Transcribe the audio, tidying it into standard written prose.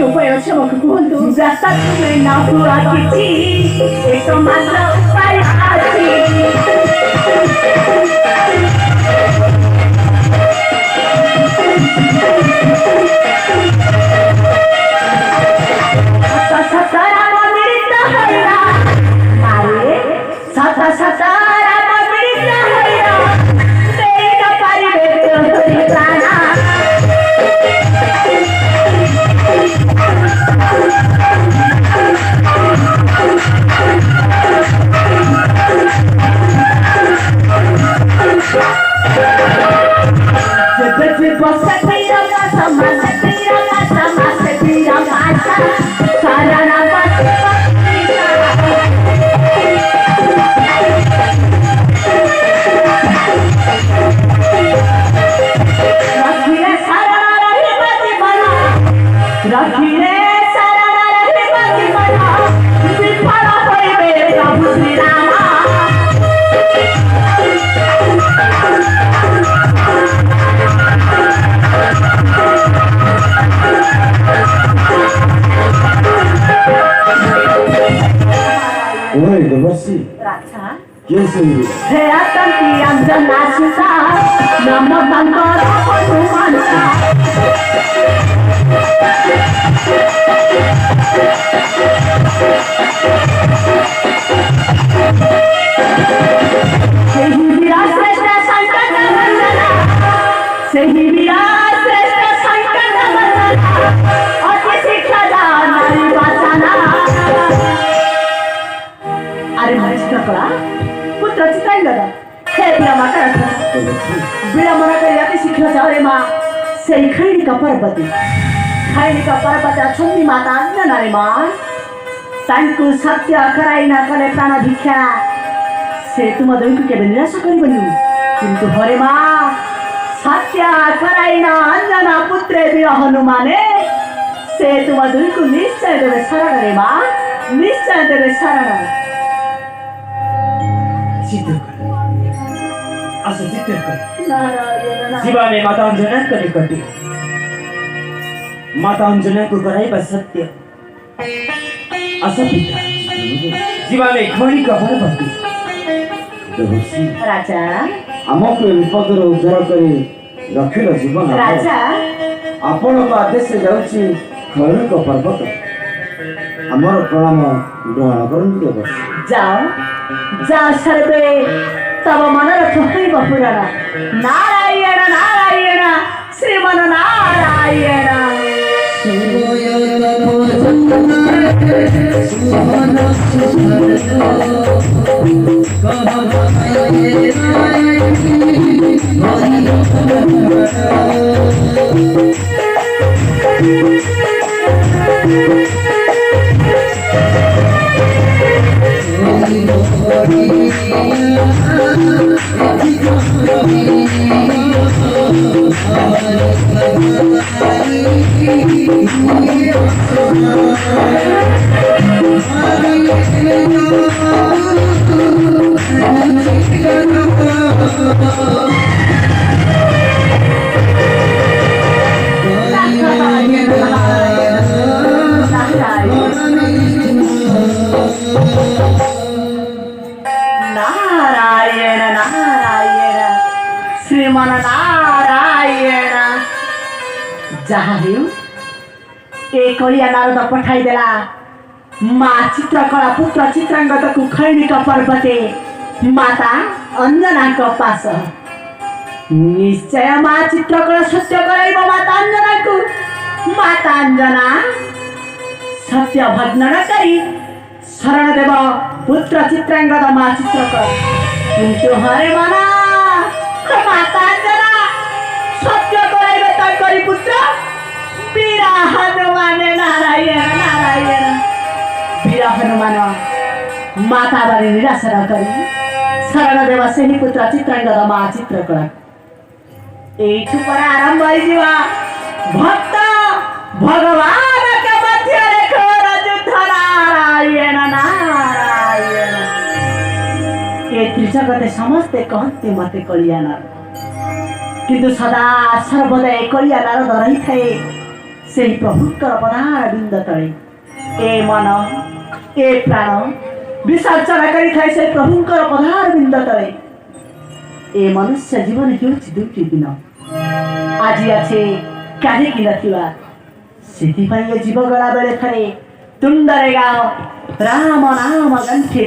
ଉପାୟ ଅଛି ଆମକୁ କୁହନ୍ତୁ। ଯାତା ତୁମେ ନ ହୁଆ କିଛି ଏକ ମାତ୍ର ଉପାୟ ଅଛି। ସତ ରାମ ମିଳିତ ହଇରା ଆରେ ସତ ସତ ରାମ ମିଳିତ ହଇରା ଦେଇ ନ ପାରିବେ ତୋରି ପ୍ରାଣ। ଯେବେ ଯିବ ସେଥିର ସମାଜ ସେଥିର ସମାଜ ସେଥିର ଭାଷା ଶରଣ ରଖିଲେ ଶରଣ ରହିବ ଜୀବନ ରଖିଲେ ଶରଣ ରହିବ ଜୀବନ ବିଫଳ ହୋଇବେ ପ୍ରଭୁ ଶ୍ରୀରାମ। ओए देवर्षि ରାଜା किए सुनिए हे ଆତନ୍ତି ଅଞ୍ଜନା ସୁତା ନାମ ତାଙ୍କର ହନୁମାନ। ସେହି ବୀର ଶ୍ରେଷ୍ଠ ସଙ୍କଟ ବନ୍ଦନା ସେହି ବୀର ଶ୍ରେଷ୍ଠ ସଙ୍କଟ ବନ୍ଦନା ଅତି ଶିକ୍ଷା ନାରୀ ବାସନା। ଆରେ ହରିଷ୍ଠକଳା ପୁତ୍ର ଚିତ୍ରାଙ୍ଗଦ ହେ ବୀରମାତା ବିଳମ୍ବନ କରି ଅତି ଶୀଘ୍ର ଯାଓ ମା ସେଇ ଖୈଣିକ ପର୍ବତୀ ଅଛନ୍ତି ମାତା ଅଞ୍ଜନାରେ ମା ତାଙ୍କୁ ସତ୍ୟ କରାଇ ନ କଲେ ପ୍ରାଣ ଭିକ୍ଷା ସେ ତୁମ ଦୁଇକୁ କେବେ ନିରାଶ କରିବନି। କିନ୍ତୁ ହରେ ମା ସତ୍ୟ କରାଇ ନ ଅଞ୍ଜନା ପୁତ୍ରେ ବୀର ହନୁମାନେ ସେ ତୁମ ଦୁଇକୁ ନିଶ୍ଚୟ ଦେବେ ଶରଣରେ ମା ନିଶ୍ଚୟ ଦେବେ ଶରଣ। शिवा में माता अंजना को निकटे माता अंजना को कराई बस सत्य असत्य जीवा में घड़ी का भर भक्ति देवर्षि राजा हमको विपद उद्धार करे रखिल जीवन राजा आपण आदेश जाऊँगी खैर को पर्वत आमर प्रणाम ग्रहण करती देवर्षि जाओ जाओ सर्वे तब मनरथ होइब पुराण नारायण नारायण श्रीमन नारायण। नारायण नारायण श्रीमन नारायण जहाँ ए कलिया नारद पठाई देला माँ चित्रकला पुत्र चित्रांगद को खैनिक पर्वते माता अंजना को पास निश्चय माँ चित्रकला सत्य कराइब माता अंजना को माता अंजना सत्य भग्न न करी शरण देव पुत्र चित्रांगद माँ चित्रकला किंतु हरे मना माता अंजना सत्य कराइबे ताकरी पुत्र वीर हनुमान नारायण नारायण वीर हनुमान माता बारी निराश न करी शरण देव से ही पुत्र चित्रांगद माँ चित्रकला एठू पर आरंभ होइजिवा भक्त भगवान के मध्य रेखर युद्ध नारायण नारायण ए त्रिजगते समस्ते कहते मते कलिया नारद किंतु सदा सर्वदा कलिया नारद रही थे ସେହି ପ୍ରଭୁଙ୍କର ପଦାର ବିନ୍ଦ ତଳେ ଏ ମନ ଏ ପ୍ରାଣ ବିସର୍ଜନ କରିଥାଏ ସେ ପ୍ରଭୁଙ୍କର ପଦାର ବିନ୍ଦ ତଳେ। ଏ ମନୁଷ୍ୟ ଜୀବନ ହେଉଛି ଦୁଇଟି ଦିନ, ଆଜି ଅଛି କାଲିକି ନଥିବା। ସେଥିପାଇଁ ଏ ଜୀବ ଗଲା ବେଳେ ଥରେ ତୁଣ୍ଡରେ ଗାଅ ରାମ ନାମ ଗଣ୍ଠି